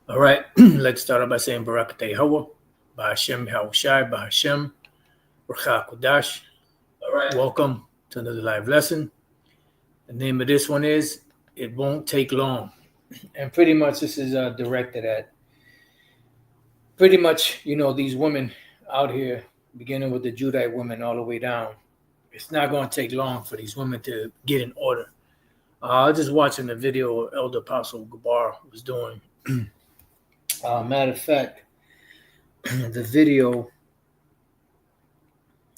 All right, let's start off by saying Barakateh Hawa, Bahashem Hawashai, Bahashem, Racha Kudash. All right. Welcome to another live lesson. The name of this one is It Won't Take Long. And pretty much this is directed at pretty much, these women out here, beginning with the Judite women all the way down. It's not going to take long for these women to get in order. I was just watching the video Elder Apostle Gabar was doing. Matter of fact, the video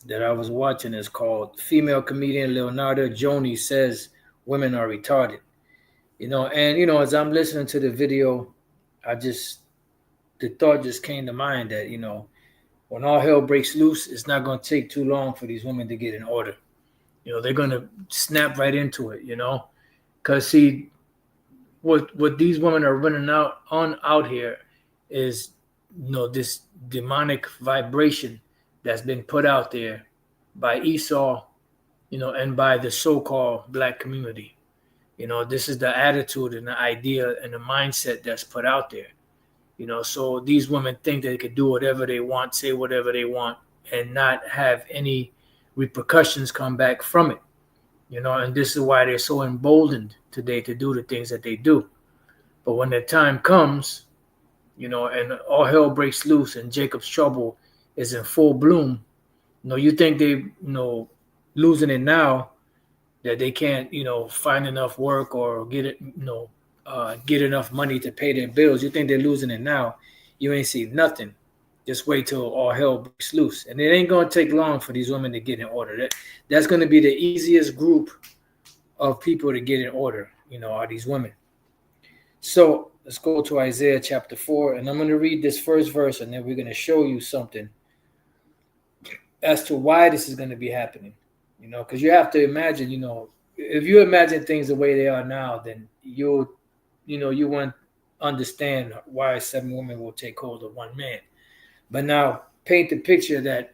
that I was watching is called Female Comedian Leonardo Joni Says Women Are Retarded. And as I'm listening to the video, the thought just came to mind that, when all hell breaks loose, it's not going to take too long for these women to get in order. They're going to snap right into it, because see, what these women are running out here is, this demonic vibration that's been put out there by Esau, and by the so-called black community. This is the attitude and the idea and the mindset that's put out there. So these women think they could do whatever they want, say whatever they want, and not have any repercussions come back from it. And this is why they're so emboldened today to do the things that they do. But when the time comes, and all hell breaks loose and Jacob's trouble is in full bloom, you think they, losing it now, that they can't, find enough work or get it, get enough money to pay their bills. You think they're losing it now. You ain't see nothing. Just wait till all hell breaks loose. And it ain't going to take long for these women to get in order. That's going to be the easiest group of people to get in order, are these women. So let's go to Isaiah chapter 4, and I'm going to read this first verse, and then we're going to show you something as to why this is going to be happening. Because you have to imagine, if you imagine things the way they are now, then you won't understand why 7 women will take hold of 1 man. But now paint the picture that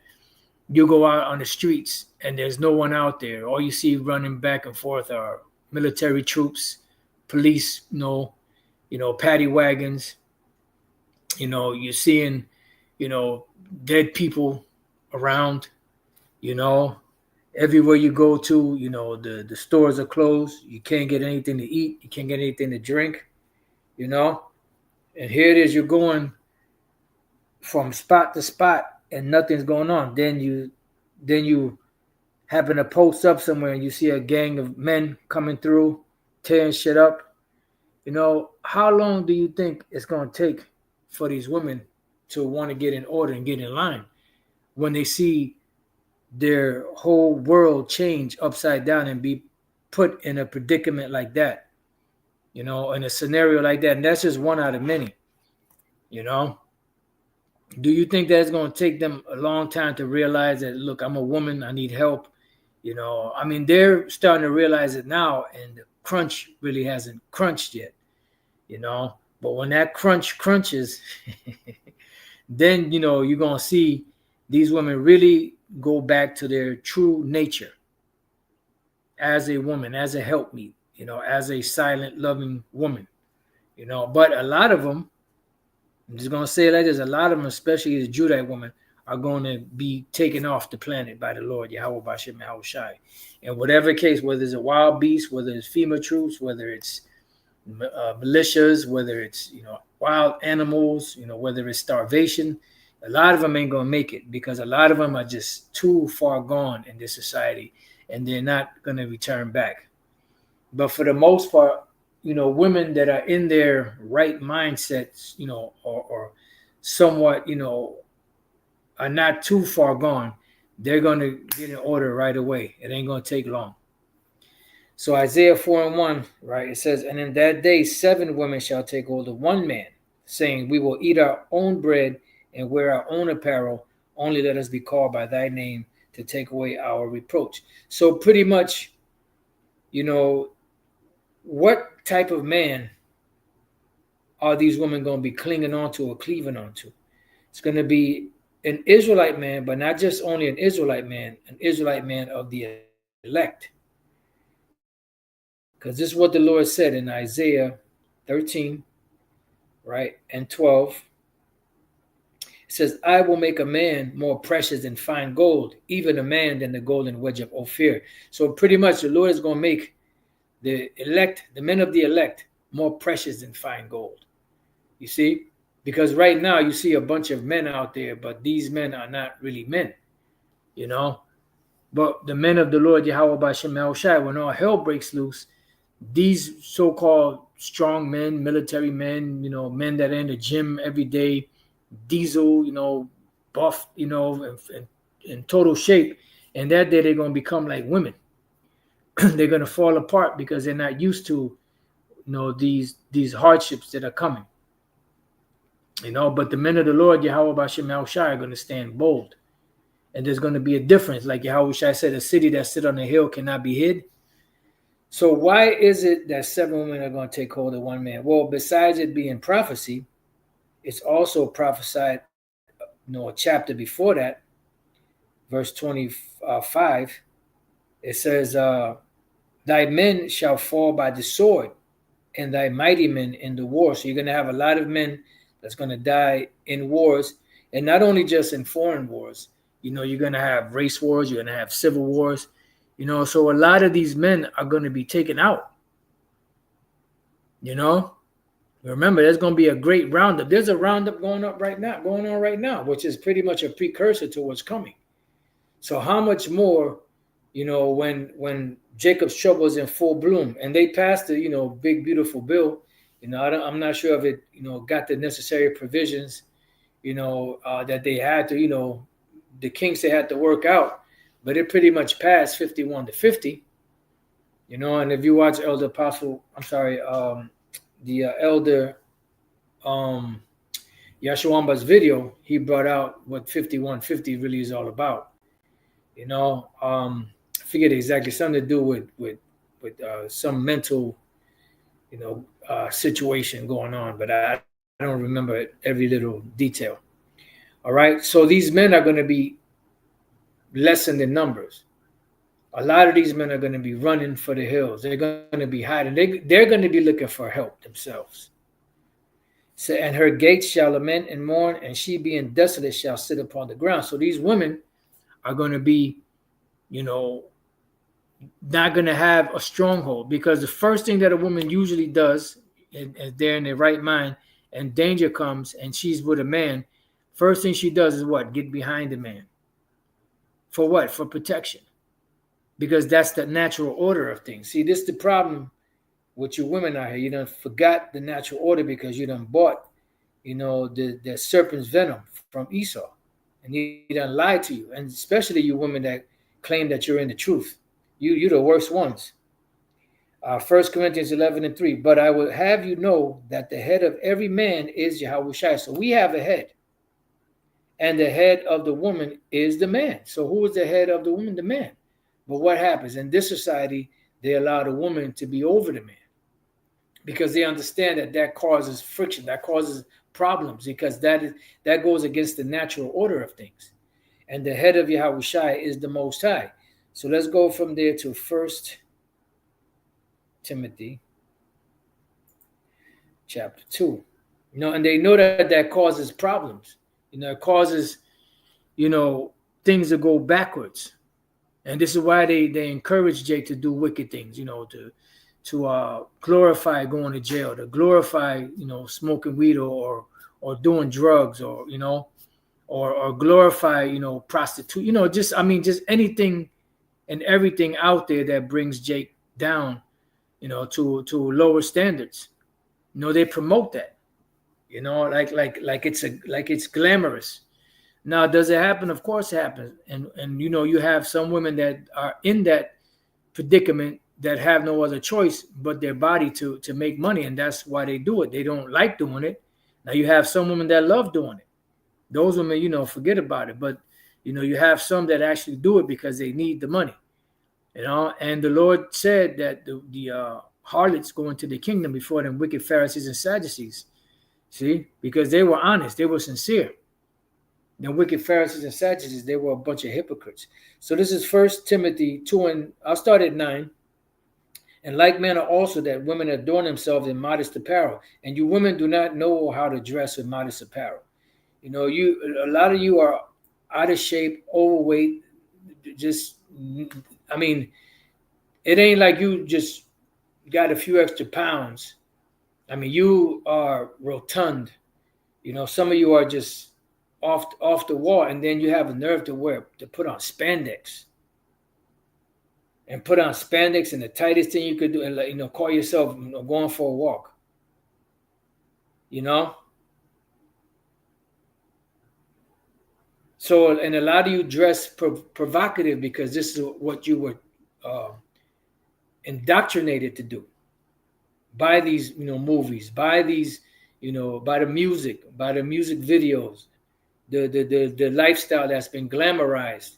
you go out on the streets and there's no one out there. All you see running back and forth are military troops, police, paddy wagons. You're seeing, dead people around, everywhere you go to, the stores are closed. You can't get anything to eat. You can't get anything to drink, and here it is. You're going from spot to spot and nothing's going on. Then you happen to post up somewhere and you see a gang of men coming through, tearing shit up. How long do you think it's going to take for these women to want to get in order and get in line when they see their whole world change upside down and be put in a predicament like that, in a scenario like that? And that's just one out of many, Do you think that it's going to take them a long time to realize that, look, I'm a woman, I need help? They're starting to realize it now, and the crunch really hasn't crunched yet, But when that crunch crunches, then, you're going to see these women really go back to their true nature as a woman, as a helpmeet, as a silent, loving woman, But a lot of them, I'm just going to say it like this, a lot of them, especially the Judite women, are going to be taken off the planet by the Lord, Yahweh Bashem Yahushai. And whatever case, whether it's a wild beast, whether it's FEMA troops, whether it's militias, whether it's, wild animals, whether it's starvation, a lot of them ain't going to make it because a lot of them are just too far gone in this society and they're not going to return back. But for the most part, women that are in their right mindsets, or somewhat, are not too far gone, they're going to get in order right away. It ain't going to take long. So Isaiah 4:1, right, it says, and in that day 7 women shall take hold of 1 man, saying, we will eat our own bread and wear our own apparel. Only let us be called by thy name to take away our reproach. So pretty much, what type of man are these women going to be clinging onto or cleaving onto? It's going to be an Israelite man, but not just only an Israelite man of the elect. Because this is what the Lord said in Isaiah 13, right? And 12, it says, I will make a man more precious than fine gold, even a man than the golden wedge of Ophir. So pretty much the Lord is going to make the elect, the men of the elect, more precious than fine gold. You see? Because right now you see a bunch of men out there, but these men are not really men, you know? But the men of the Lord Yahweh Bashem Yahushai, when all hell breaks loose, these so-called strong men, military men, men that are in the gym every day, diesel, buff, in total shape, and that day they're going to become like women. They're going to fall apart because they're not used to, these hardships that are coming. But the men of the Lord, Yahweh Bashem Yahushai, are going to stand bold. And there's going to be a difference. Like Yahweh said, a city that sit on a hill cannot be hid. So why is it that 7 women are going to take hold of 1 man? Well, besides it being prophecy, it's also prophesied, a chapter before that, verse 25. It says, thy men shall fall by the sword, and thy mighty men in the war. So you're going to have a lot of men that's going to die in wars, and not only just in foreign wars. You're going to have race wars, you're going to have civil wars. So a lot of these men are going to be taken out. Remember, there's going to be a great roundup. There's a roundup going on right now, which is pretty much a precursor to what's coming. So how much more, when Jacob's trouble is in full bloom, and they passed the, big beautiful bill. I'm not sure if it, got the necessary provisions, that they had to, the kinks they had to work out. But it pretty much passed 51-50, and if you watch Elder Yashuamba's video, he brought out what 51-50 really is all about. I forget exactly, something to do with some mental, situation going on, but I don't remember every little detail. All right, so these men are going to be lessened in numbers. A lot of these men are going to be running for the hills. They're going to be hiding. They're going to be looking for help themselves. So, and her gates shall lament and mourn, and she being desolate shall sit upon the ground. So these women are going to be, not going to have a stronghold, because the first thing that a woman usually does, and they're in their right mind, and danger comes, and she's with a man, first thing she does is what? Get behind the man. For what? For protection. Because that's the natural order of things. See, this is the problem with you women out here. You done forgot the natural order because you done bought, the serpent's venom from Esau. And he done lied to you. And especially you women that claim that you're in the truth. You're the worst ones. 1 Corinthians 11:3. But I will have you know that the head of every man is Yahweh Shai. So we have a head. And the head of the woman is the man. So who is the head of the woman? The man. But what happens? In this society, they allow the woman to be over the man, because they understand that causes friction, that causes problems, because that goes against the natural order of things. And the head of Yahweh Shai is the Most High. So let's go from there to 1 Timothy chapter 2. And they know that causes problems. It causes, things to go backwards. And this is why they encourage Jake to do wicked things, to glorify going to jail, to glorify, smoking weed or doing drugs, or glorify, prostitute, just anything and everything out there that brings Jake down, to lower standards. They promote that, like it's glamorous. Now, does it happen? Of course it happens. And you have some women that are in that predicament that have no other choice but their body to make money, and that's why they do it. They don't like doing it. Now, you have some women that love doing it. Those women, forget about it. But, you have some that actually do it because they need the money, And the Lord said that the harlots go into the kingdom before them wicked Pharisees and Sadducees. See? Because they were honest. They were sincere. The wicked Pharisees and Sadducees, they were a bunch of hypocrites. So this is 1 Timothy 2, and I'll start at 9. In like manner also that women adorn themselves in modest apparel, and you women do not know how to dress with modest apparel. A lot of you are out of shape, overweight. Just, I mean, it ain't like you just got a few extra pounds. I mean, you are rotund. Some of you are just off the wall, and then you have a nerve to put on spandex. And put on spandex and the tightest thing you could do, and call yourself going for a walk. So, and a lot of you dress provocative because this is what you were indoctrinated to do by these movies, by these by the music, videos, the lifestyle that's been glamorized,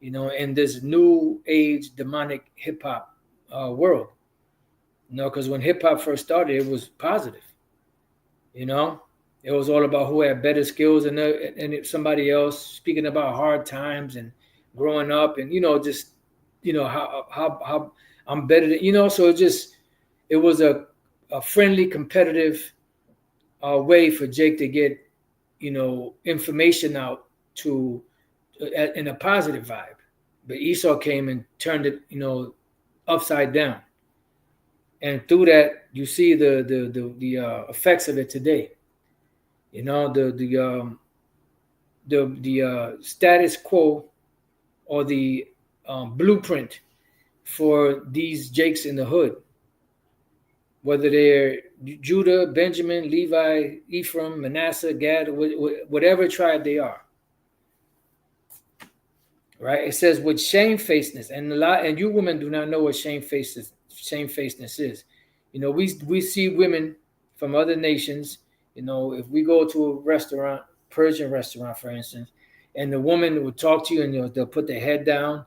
in this new age demonic hip hop world. Because when hip hop first started, it was positive. It was all about who had better skills and somebody else, speaking about hard times and growing up, and just how I'm better than So it was a friendly, competitive way for Jake to get information out to in a positive vibe. But Esau came and turned it upside down, and through that you see the effects of it today. The status quo, or the blueprint for these Jakes in the hood, whether they're Judah, Benjamin, Levi, Ephraim, Manasseh, Gad, whatever tribe they are. Right? It says with shamefacedness, and you women do not know what shamefacedness is. We see women from other nations. If we go to a restaurant, Persian restaurant, for instance, and the woman will talk to you, and they'll put their head down.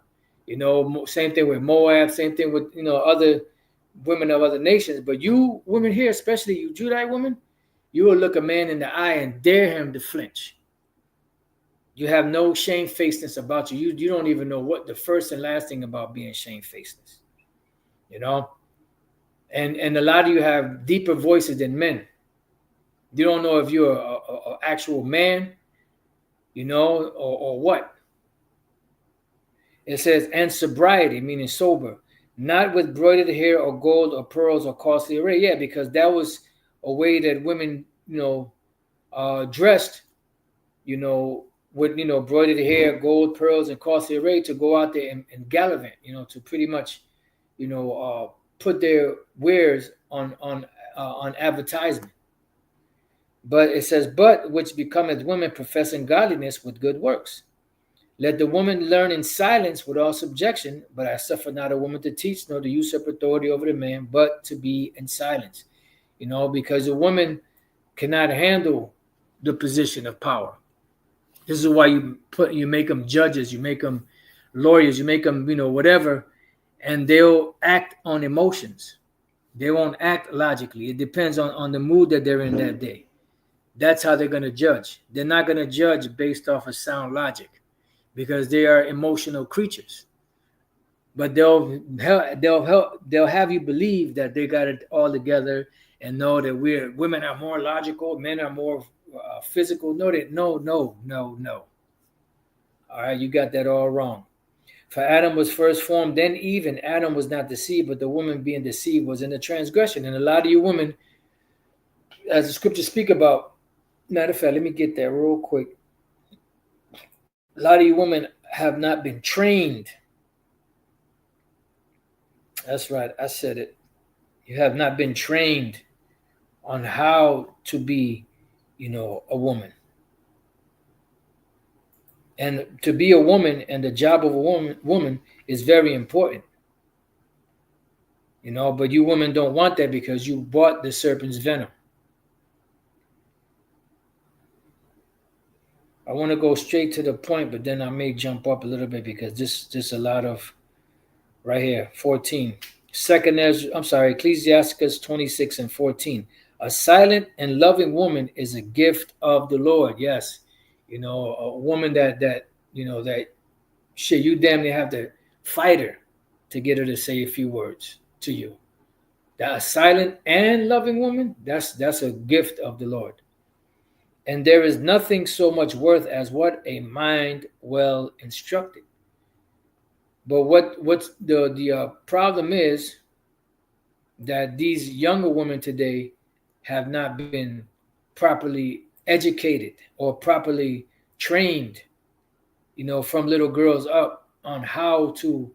Same thing with Moab, same thing with other women of other nations. But you women here, especially you Judite women, you will look a man in the eye and dare him to flinch. You have no shamefacedness about you. You don't even know what the first and last thing about being shamefacedness. And a lot of you have deeper voices than men. You don't know if you're an actual man, or what. It says, and sobriety, meaning sober, not with broidered hair or gold or pearls or costly array. Yeah, because that was a way that women, dressed, with, broidered hair, gold, pearls, and costly array to go out there and gallivant, to pretty much, put their wares on advertisement. But it says, but which becometh women professing godliness with good works. Let the woman learn in silence with all subjection, but I suffer not a woman to teach, nor to usurp authority over the man, but to be in silence. Because a woman cannot handle the position of power. This is why you make them judges, you make them lawyers, you make them, whatever, and they'll act on emotions. They won't act logically. It depends on the mood that they're in that day. That's how they're going to judge. They're not going to judge based off of sound logic, because they are emotional creatures. But they'll have you believe that they got it all together and know that women are more logical, men are more physical. No. All right, you got that all wrong. For Adam was first formed, then Eve, and Adam was not deceived, but the woman being deceived was in the transgression. And a lot of you women, as the scriptures speak about, matter of fact, let me get that real quick. A lot of you women have not been trained. That's right, I said it. You have not been trained on how to be, a woman. And to be a woman and the job of a woman is very important. But you women don't want that because you bought the serpent's venom. I want to go straight to the point, but then I may jump up a little bit because this a lot of right here, 14. Ecclesiasticus 26 and 14. A silent and loving woman is a gift of the Lord. Yes. A woman that shit, you damn near have to fight her to get her to say a few words to you. That a silent and loving woman, that's a gift of the Lord. And there is nothing so much worth as what a mind well instructed. But what's the problem is that these younger women today have not been properly educated or properly trained, from little girls up on how to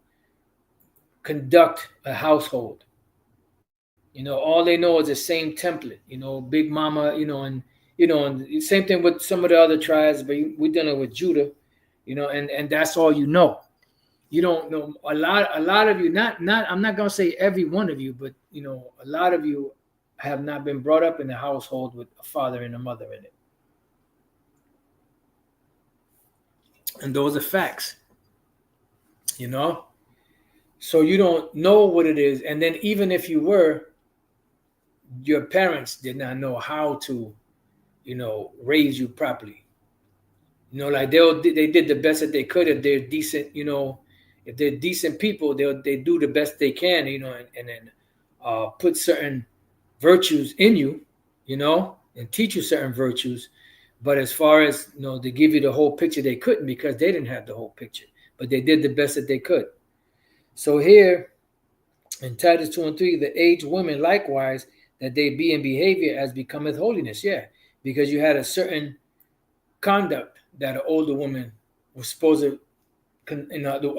conduct a household. All they know is the same template, Big Mama, and same thing with some of the other tribes, but we're dealing with Judah, and that's all you know. You don't know a lot of you, not I'm not gonna say every one of you, but a lot of you have not been brought up in a household with a father and a mother in it. And those are facts, So you don't know what it is. And then even if you were, your parents did not know how to, raise you properly. Like they did the best that they could. If they're decent, if they're decent people, they do the best they can, and then put certain virtues in you, and teach you certain virtues. But as far as to give you the whole picture, they couldn't, because they didn't have the whole picture. But they did the best that they could. So here in Titus 2:3, the aged women likewise, that they be in behavior as becometh holiness. Yeah, because you had a certain conduct that an older woman was supposed to,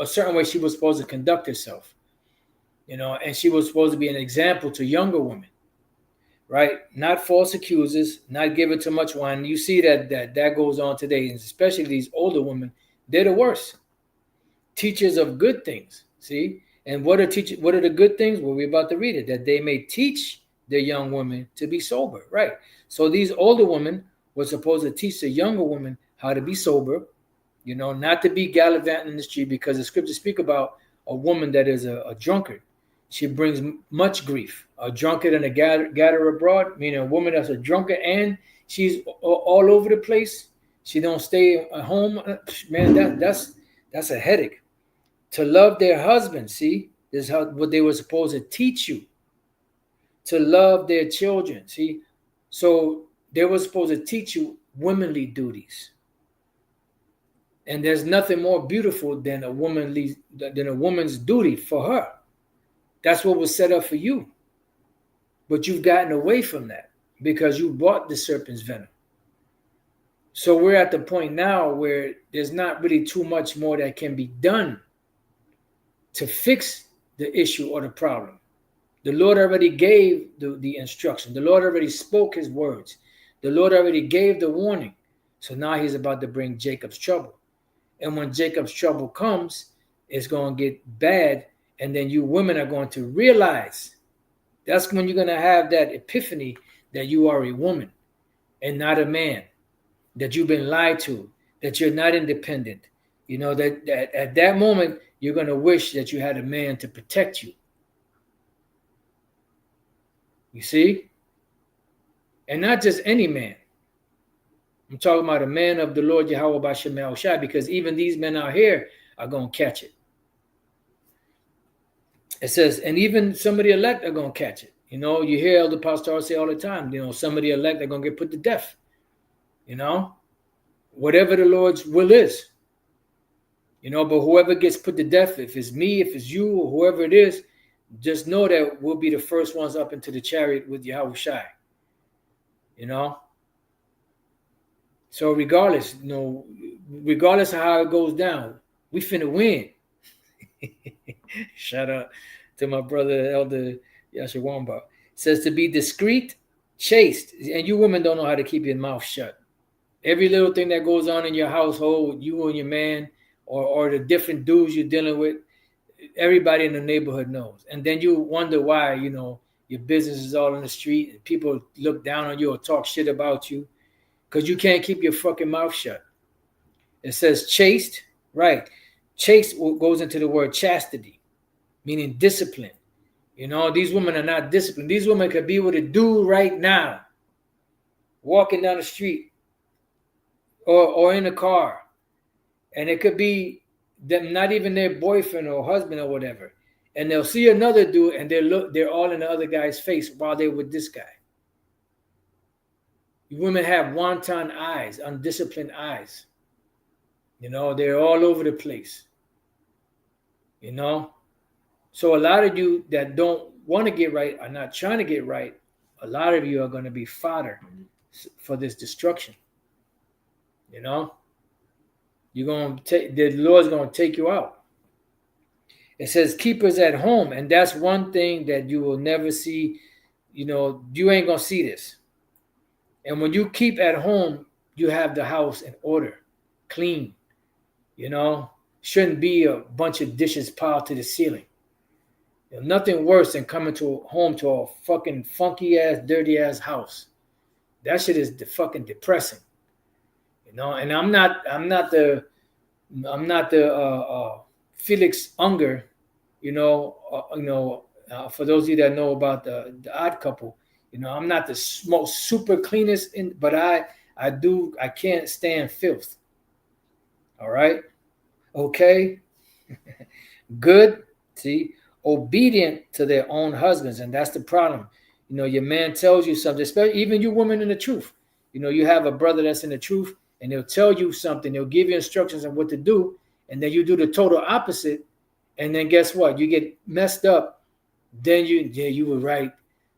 a certain way she was supposed to conduct herself, and she was supposed to be an example to younger women, right? Not false accusers, not giving too much wine. You see that goes on today, and especially these older women, they're the worst. Teachers of good things, see? And what are the good things? Well, we're about to read it, that they may teach the young women to be sober, right? So these older women were supposed to teach the younger women how to be sober, not to be gallivanting in the street, because the scriptures speak about a woman that is a drunkard. She brings much grief. A drunkard and a gatherer abroad, meaning a woman that's a drunkard and she's all over the place. She don't stay at home. Man, that's a headache. To love their husband, see, this is what they were supposed to teach you. To love their children, see. So they were supposed to teach you womanly duties. And there's nothing more beautiful than a woman's duty for her. That's what was set up for you. But you've gotten away from that because you bought the serpent's venom. So we're at the point now where there's not really too much more that can be done to fix the issue or the problem. The Lord already gave the instruction. The Lord already spoke his words. The Lord already gave the warning. So now he's about to bring Jacob's trouble. And when Jacob's trouble comes, it's going to get bad. And then you women are going to realize, that's when you're going to have that epiphany that you are a woman and not a man, that you've been lied to, that you're not independent. That at that moment, you're going to wish that you had a man to protect you. You see? And not just any man. I'm talking about a man of the Lord Yahweh B'Shem Yahushua, because even these men out here are going to catch it. It says, and even some of the elect are going to catch it. You hear Elder Pastor say all the time, some of the elect are going to get put to death. Whatever the Lord's will is. But whoever gets put to death, if it's me, if it's you, or whoever it is, just know that we'll be the first ones up into the chariot with Yahushua. So regardless of how it goes down, we finna win. Shout out to my brother, Elder Yashawamba. It says to be discreet, chaste, and you women don't know how to keep your mouth shut. Every little thing that goes on in your household, you and your man, or the different dudes you're dealing with, everybody in the neighborhood knows. And then you wonder why, your business is all in the street and people look down on you or talk shit about you because you can't keep your fucking mouth shut. It says chaste, right? Chaste goes into the word chastity, meaning discipline. These women are not disciplined. These women could be with a dude right now, walking down the street or in a car. And it could be them, not even their boyfriend or husband or whatever. And they'll see another dude and they're all in the other guy's face while they're with this guy. Women have wanton eyes, undisciplined eyes. They're all over the place. So a lot of you that don't want to get right, are not trying to get right, a lot of you are going to be fodder for this destruction. You're going to take, the Lord's going to take you out. It says keepers at home, and that's one thing that you will never see. You ain't going to see this. And when you keep at home, you have the house in order, clean. Shouldn't be a bunch of dishes piled to the ceiling. Nothing worse than coming home to a fucking funky ass, dirty ass house. That shit is fucking depressing. And I'm not the Felix Unger. For those of you that know about the Odd Couple, I'm not the most super cleanest, but I can't stand filth. All right, okay, good. See, obedient to their own husbands, and that's the problem. Your man tells you something, especially even you women in the truth. You have a brother that's in the truth, and they'll tell you something. They'll give you instructions on what to do, and then you do the total opposite, and then guess what? You get messed up. Then you were right.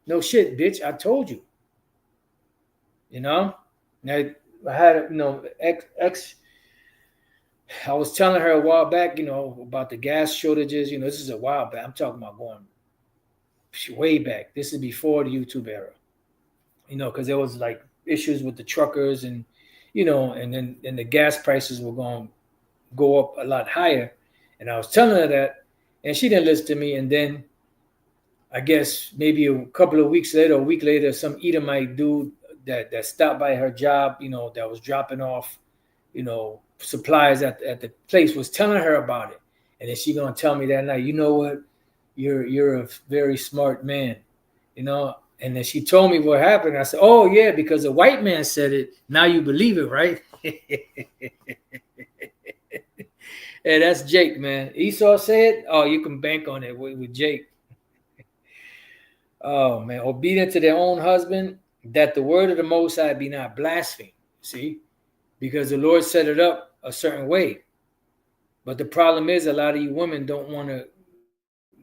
No shit, bitch. I told you. Now I had ex. I was telling her a while back, about the gas shortages. This is a while back. I'm talking about going way back. This is before the YouTube era. Because there was like issues with the truckers, and and then the gas prices were going to go up a lot higher. And I was telling her that, and she didn't listen to me. And then I guess maybe a couple of weeks later, a week later, some Edomite dude that stopped by her job, that was dropping off, supplies at the place, was telling her about it. And then she gonna tell me that night, you know what, you're a very smart man, and then she told me what happened. I said, oh yeah, because a white man said it, now you believe it, right? Hey, that's Jake, man. Esau said, oh, you can bank on it with Jake. Oh man, obedient to their own husband, that the word of the Most High be not blasphemed. See, because the Lord set it up a certain way. But the problem is, a lot of you women don't want to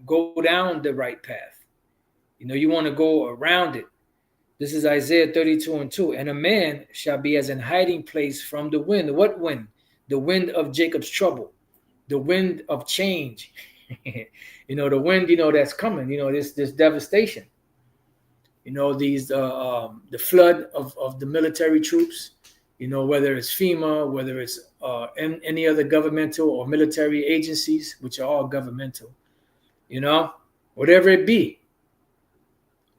go down the right path. You want to go around it. This is Isaiah 32:2. And a man shall be as an hiding place from the wind. What wind? The wind of Jacob's trouble, the wind of change. The wind, that's coming. This devastation. These the flood of the military troops. Whether it's FEMA, whether it's any other governmental or military agencies, which are all governmental, whatever it be.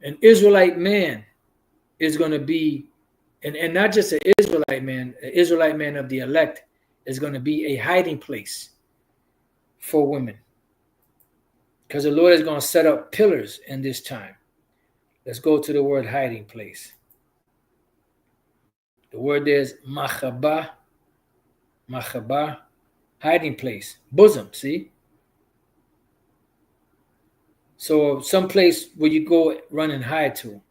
An Israelite man is going to be, and not just an Israelite man of the elect is going to be a hiding place for women. Because the Lord is going to set up pillars in this time. Let's go to the word hiding place. The word there is machabah, hiding place, bosom, see? So some place where you go run and hide to.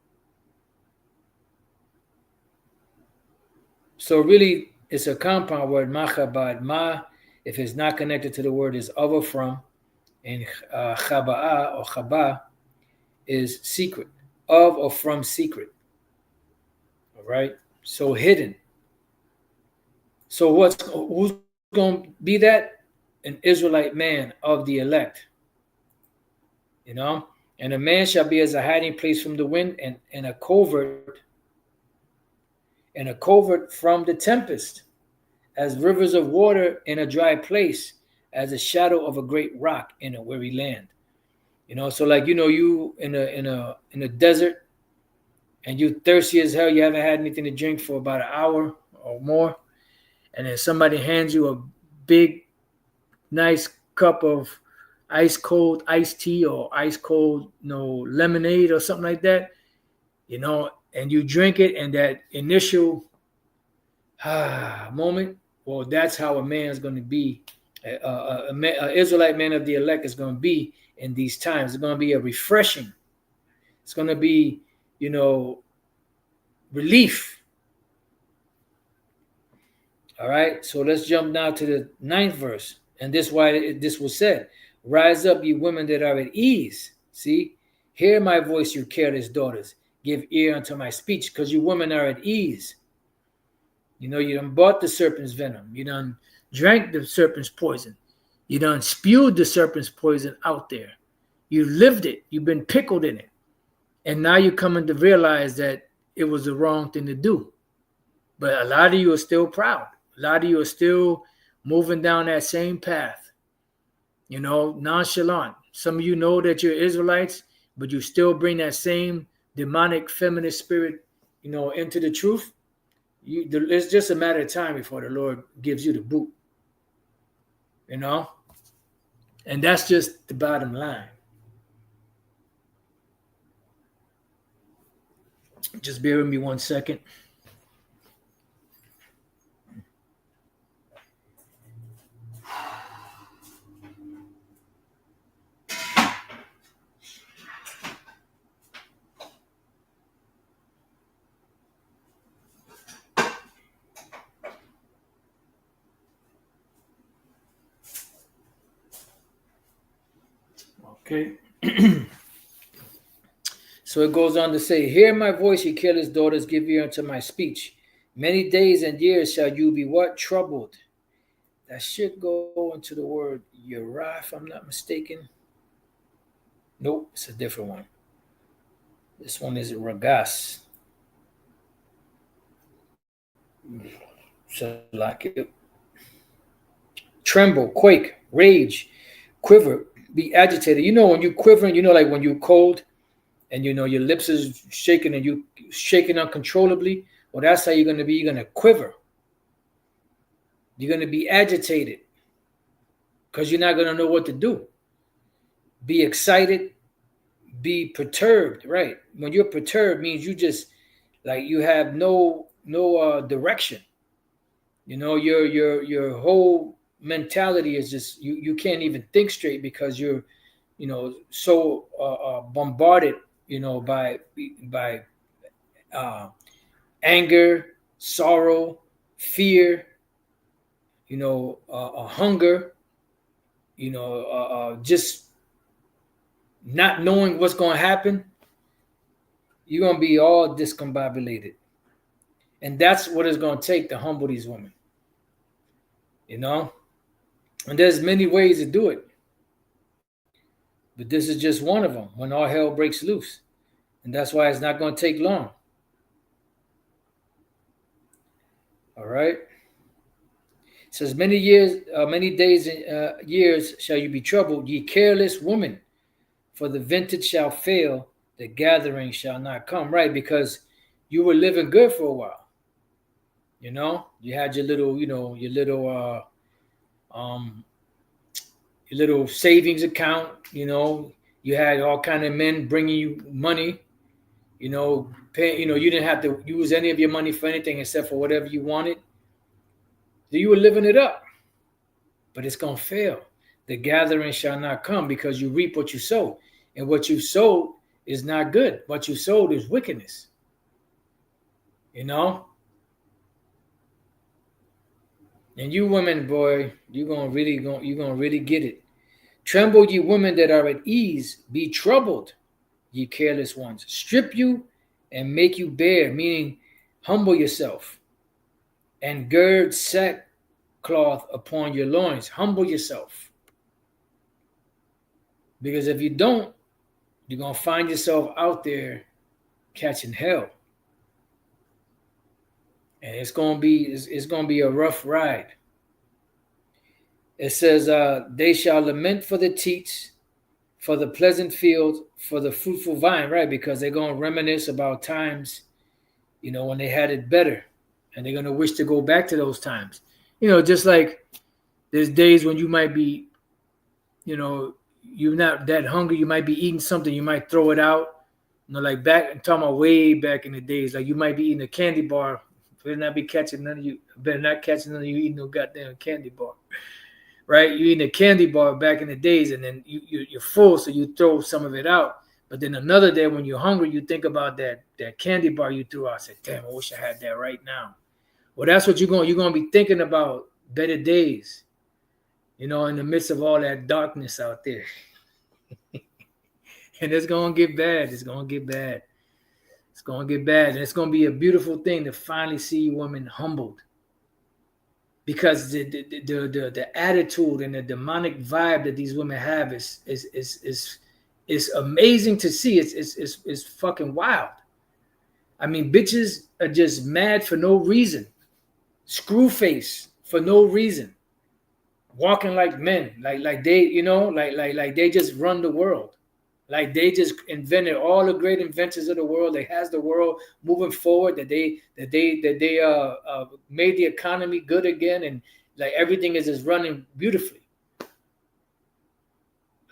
So really, it's a compound word, machabad. Ma, if it's not connected to the word, is of or from. And chaba'ah or chabah is secret, of or from secret. All right? So hidden. So who's going to be that? An Israelite man of the elect. And a man shall be as a hiding place from the wind, and a covert from the tempest, as rivers of water in a dry place, as a shadow of a great rock in a weary land. So like you in a desert, and you thirsty as hell, you haven't had anything to drink for about an hour or more, and then somebody hands you a big, nice cup of ice cold iced tea or ice cold lemonade or something like that, and you drink it, and that initial moment, well, that's how a man's going to be An Israelite man of the elect is going to be in these times. It's going to be a refreshing. It's going to be, relief. All right. So let's jump now to the 9th verse. And this is why this was said. Rise up, ye women that are at ease. See, hear my voice, you careless daughters. Give ear unto my speech, because you women are at ease. You done bought the serpent's venom. You done drank the serpent's poison. You done spewed the serpent's poison out there. You lived it. You've been pickled in it. And now you're coming to realize that it was the wrong thing to do. But a lot of you are still proud. A lot of you are still moving down that same path. Nonchalant. Some of you know that you're Israelites, but you still bring that same demonic feminist spirit, into the truth. It's just a matter of time before the Lord gives you the boot. And that's just the bottom line. Just bear with me 1 second. Okay. So it goes on to say, hear my voice, ye careless daughters, give ear unto my speech. Many days and years shall you be what? Troubled. That should go into the word Uriah, if I'm not mistaken. Nope, it's a different one. This one is Ragas. So like it. Tremble, quake, rage, quiver, be agitated. When you quivering, like when you're cold and your lips is shaking and you shaking uncontrollably, well, that's how you're going to be. You're going to quiver. You're going to be agitated because you're not going to know what to do. Be excited, be perturbed, right? When you're perturbed means you just like you have no direction. Your whole mentality is just you can't even think straight because you're so bombarded by anger, sorrow, fear, hunger, just not knowing what's going to happen. You're going to be all discombobulated. And that's what it's going to take to humble these women. And there's many ways to do it. But this is just one of them when all hell breaks loose. And that's why it's not going to take long. All right. It says, many days and years shall you be troubled, ye careless women, for the vintage shall fail, the gathering shall not come. Right, because you were living good for a while. You had your little savings account. You had all kind of men bringing you money. You didn't have to use any of your money for anything except for whatever you wanted. So you were living it up, but it's going to fail. The gathering shall not come because you reap what you sow. And what you sowed is not good. What you sowed is wickedness. And you women, boy, you're gonna really get it. Tremble, ye women that are at ease, be troubled, ye careless ones. Strip you and make you bare, meaning humble yourself. And gird sackcloth upon your loins. Humble yourself. Because if you don't, you're going to find yourself out there catching hell. And it's going to be a rough ride. It says, they shall lament for the teats, for the pleasant field, for the fruitful vine, right? Because they're going to reminisce about times, when they had it better. And they're going to wish to go back to those times. Just like there's days when you might be, you're not that hungry. You might be eating something. You might throw it out. Like I'm talking about way back in the days. Like you might be eating a candy bar. Better not catching none of you eating no goddamn candy bar. right? You eat a candy bar back in the days, and then you're full, so you throw some of it out. But then another day when you're hungry, you think about that candy bar you threw out. I said, damn, I wish I had that right now. Well, that's what you're going to be thinking about, better days, in the midst of all that darkness out there. And it's going to get bad. It's going to get bad. It's going to get bad. And it's going to be a beautiful thing to finally see women humbled. Because the attitude and the demonic vibe that these women have is amazing to see. It's fucking wild. I mean, bitches are just mad for no reason. Screw face for no reason. Walking like men. Like they, like they just run the world. Like they just invented all the great inventions of the world. They has the world moving forward. That they made the economy good again, and like everything is just running beautifully.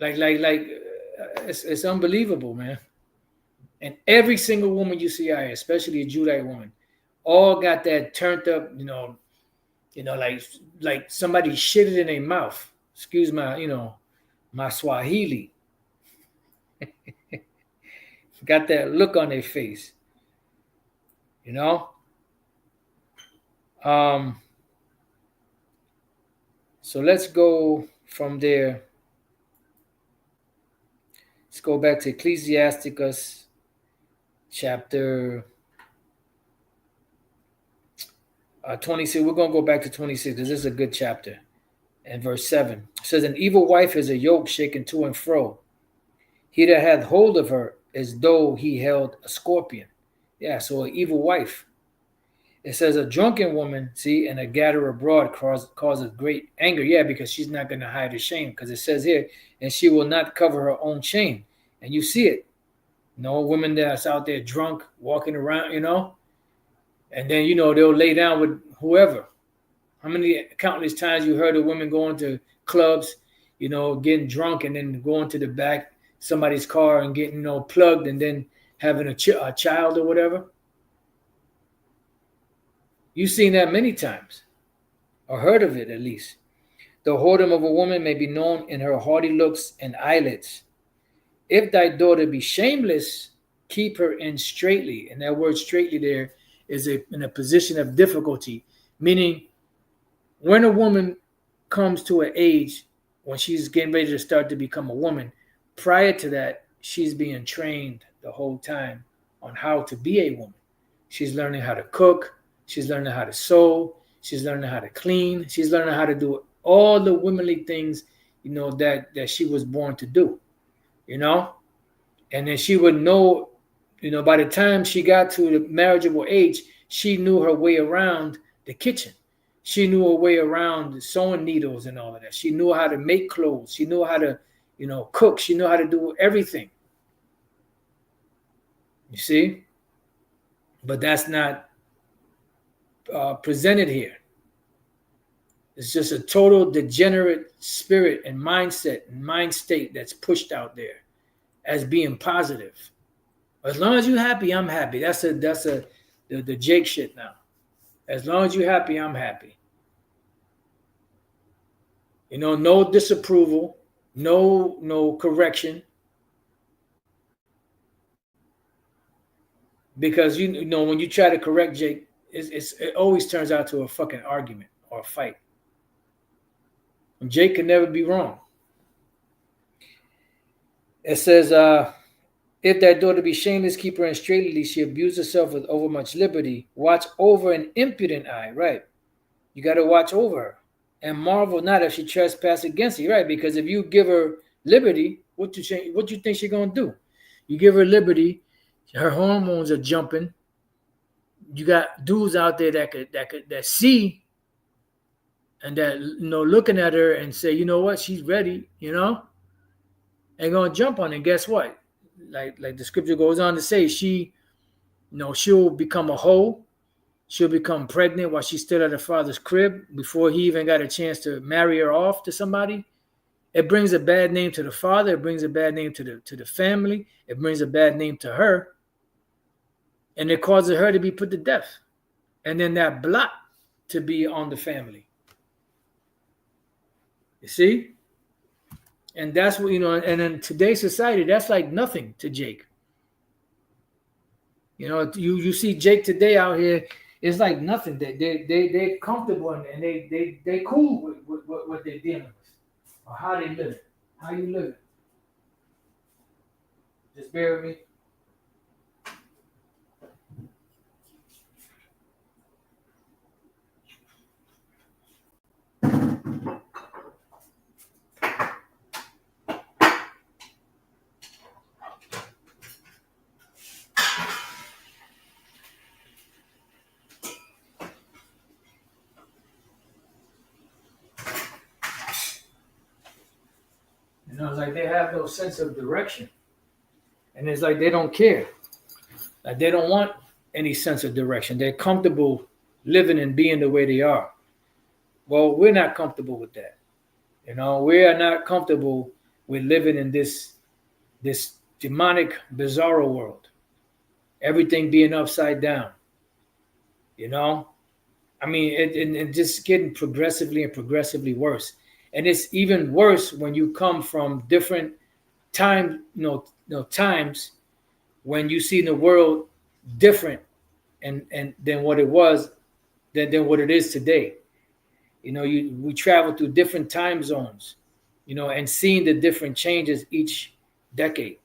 It's unbelievable, man. And every single woman you see out here, especially a Judite woman, all got that turned up, like somebody shitted in their mouth. Excuse my Swahili. Got that look on their face, So let's go from there. Let's go back to Ecclesiasticus chapter 26. We're going to go back to 26 because this is a good chapter. And verse 7 it says, an evil wife is a yoke shaken to and fro. He that hath hold of her as though he held a scorpion. Yeah, so an evil wife. It says a drunken woman, see, and a gatherer abroad causes great anger. Yeah, because she's not going to hide her shame. Because it says here, and she will not cover her own shame. And you see it. Women that's out there drunk, walking around, and then, they'll lay down with whoever. How many countless times you heard of women going to clubs, getting drunk and then going to the back somebody's car and getting plugged and then having a child or whatever? You've seen that many times, or heard of it at least. The whoredom of a woman may be known in her haughty looks and eyelids. If thy daughter be shameless, keep her in straitly. And that word straitly there is in a position of difficulty, meaning when a woman comes to an age when she's getting ready to start to become a woman, prior to that, she's being trained the whole time on how to be a woman. She's learning how to cook. She's learning how to sew. She's learning how to clean. She's learning how to do all the womanly things, that she was born to do, And then she would know, by the time she got to the marriageable age, she knew her way around the kitchen. She knew her way around the sewing needles and all of that. She knew how to make clothes. She knew how to, cook. She knew how to do everything. You see? But that's not presented here. It's just a total degenerate spirit and mindset and mind state that's pushed out there as being positive. As long as you're happy, I'm happy. That's the Jake shit now. As long as you're happy, I'm happy. No disapproval, no correction. Because when you try to correct Jake, it always turns out to a fucking argument or a fight. And Jake can never be wrong. It says, if that daughter be shameless, keep her in straitly, she abuse herself with overmuch liberty. Watch over an impudent eye, right? You got to watch over her. And marvel not if she trespass against you, right? Because if you give her liberty, what you think she's going to do? You give her liberty, her hormones are jumping. You got dudes out there that see and that looking at her and say, you know what, she's ready, and gonna jump on it. And guess what? Like the scripture goes on to say, she'll become a hoe. She'll become pregnant while she's still at her father's crib before he even got a chance to marry her off to somebody. It brings a bad name to the father. It brings a bad name to the family. It brings a bad name to her. And it causes her to be put to death. And then that blot to be on the family. You see? And that's what, and in today's society, that's like nothing to Jake. You see Jake today out here, it's like nothing. They're comfortable and they cool with what they're dealing with or how they live. How you live. Just bear with me. It's like they have no sense of direction. And it's like they don't care. Like they don't want any sense of direction. They're comfortable living and being the way they are. Well, we're not comfortable with that. We are not comfortable with living in this demonic, bizarro world. Everything being upside down. I mean, it just getting progressively worse. And it's even worse when you come from different times when you see the world different and than what it was than what it is today. We travel through different time zones, and seeing the different changes each decade,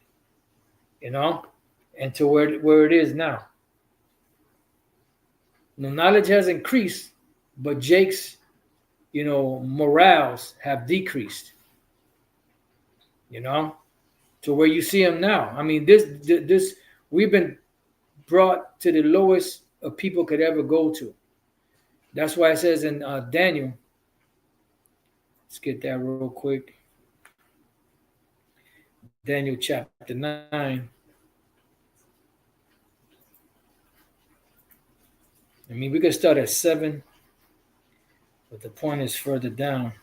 and to where it is now. Knowledge has increased, but Jake's, morals have decreased, to where you see him now. I mean, this we've been brought to the lowest a people could ever go to. That's why it says in Daniel, let's get that real quick. Daniel chapter 9. I mean, we could start at 7, but the point is further down.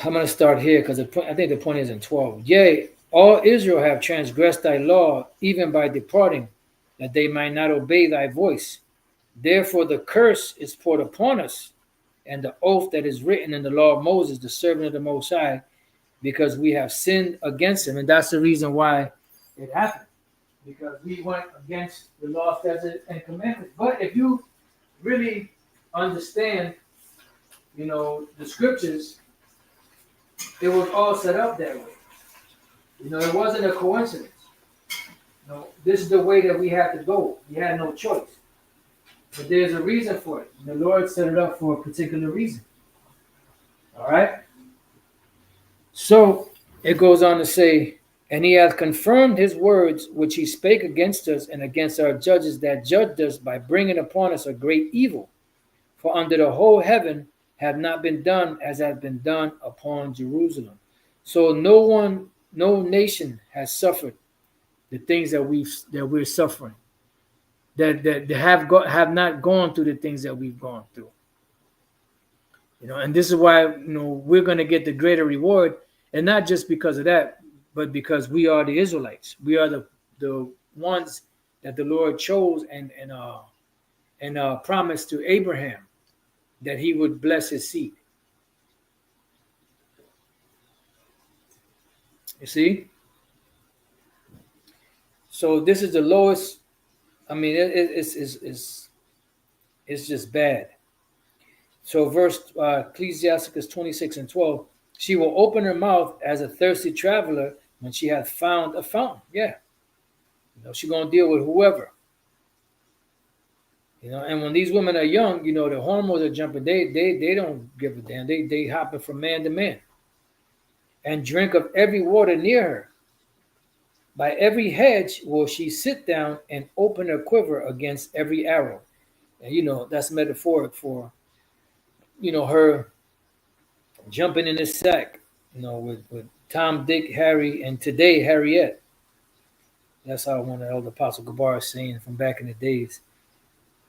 I'm going to start here because I think the point is in 12. Yea, all Israel have transgressed thy law, even by departing, that they might not obey thy voice. Therefore the curse is poured upon us, and the oath that is written in the law of Moses, the servant of the Most High, because we have sinned against him. And that's the reason why it happened, because we went against the law, statutes, and commandments. But if you really understand, the scriptures, it was all set up that way. It wasn't a coincidence. This is the way that we had to go. We had no choice. But there's a reason for it. The Lord set it up for a particular reason. All right? So it goes on to say, and he hath confirmed his words which he spake against us and against our judges that judged us, by bringing upon us a great evil. For under the whole heaven have not been done as hath been done upon Jerusalem. So no nation has suffered the things that we're suffering. That have not gone through the things that we've gone through. And this is why we're going to get the greater reward, and not just because of that, but because we are the Israelites. We are the ones that the Lord chose and promised to Abraham that he would bless his seed. You see? So this is the lowest. I mean, it's just bad. So verse Ecclesiasticus 26:12, she will open her mouth as a thirsty traveler when she hath found a fountain. Yeah. She's going to deal with whoever. And when these women are young, the hormones are jumping. They don't give a damn. They hopping from man to man. And drink of every water near her. By every hedge will she sit down and open her quiver against every arrow. And that's metaphoric for her jumping in the sack, with Tom, Dick, Harry, and today Harriet. That's how one of the elder Apostle Gabar is saying from back in the days.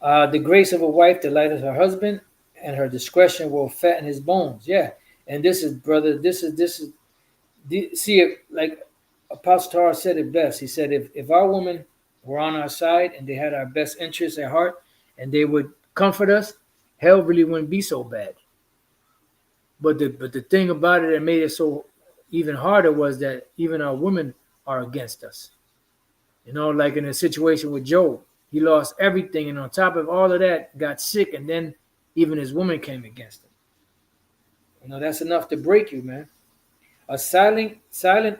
The grace of a wife delighteth her husband, and her discretion will fatten his bones. Yeah. And this is, brother, see it, like Apostle Tara said it best. He said, if our women were on our side and they had our best interests at heart and they would comfort us, hell really wouldn't be so bad. But the thing about it that made it so even harder was that even our women are against us. Like in a situation with Job, he lost everything, and on top of all of that, got sick, and then even his woman came against him. That's enough to break you, man. A silent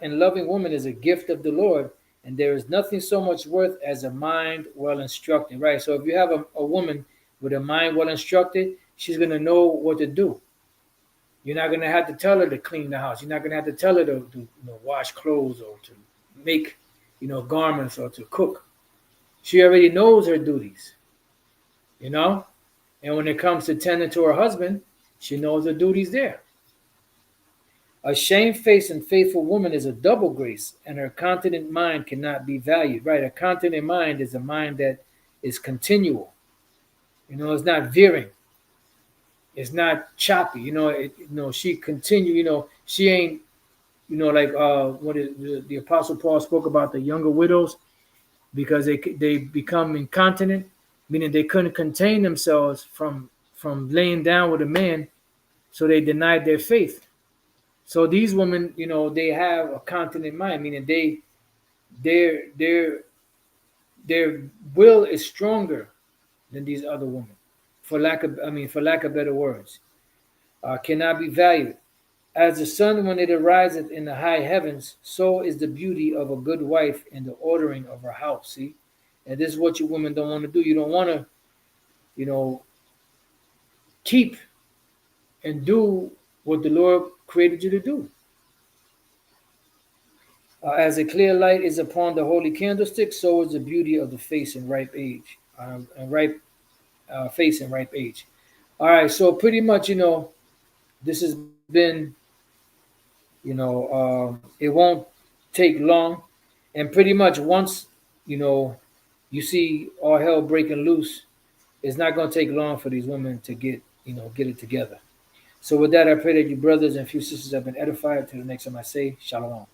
and loving woman is a gift of the Lord, and there is nothing so much worth as a mind well instructed, right? So if you have a woman with a mind well instructed, she's gonna know what to do. You're not gonna have to tell her to clean the house. You're not gonna have to tell her to wash clothes or to make garments or to cook. She already knows her duties, you know. And when it comes to tending to her husband, she knows her duties there. A shamefaced and faithful woman is a double grace, and her continent mind cannot be valued. Right? A continent mind is a mind that is continual. It's not veering. It's not choppy. She continue. She ain't. Like what is the Apostle Paul spoke about the younger widows, because they become incontinent, meaning they couldn't contain themselves from laying down with a man, so they denied their faith. So these women, they have a continent mind, meaning their their will is stronger than these other women. For lack of better words, cannot be valued. As the sun when it ariseth in the high heavens, so is the beauty of a good wife in the ordering of her house. See, and this is what you women don't want to do. You don't want to, you know, keep and do what the Lord created you to do. As a clear light is upon the holy candlestick, so is the beauty of the face in ripe age, and ripe face in ripe age. All right, so pretty much, this has been, it won't take long, and pretty much once, you know, you see all hell breaking loose, it's not going to take long for these women to get it together. So with that, I pray that you brothers and few sisters have been edified. Till the next time I say, Shalom.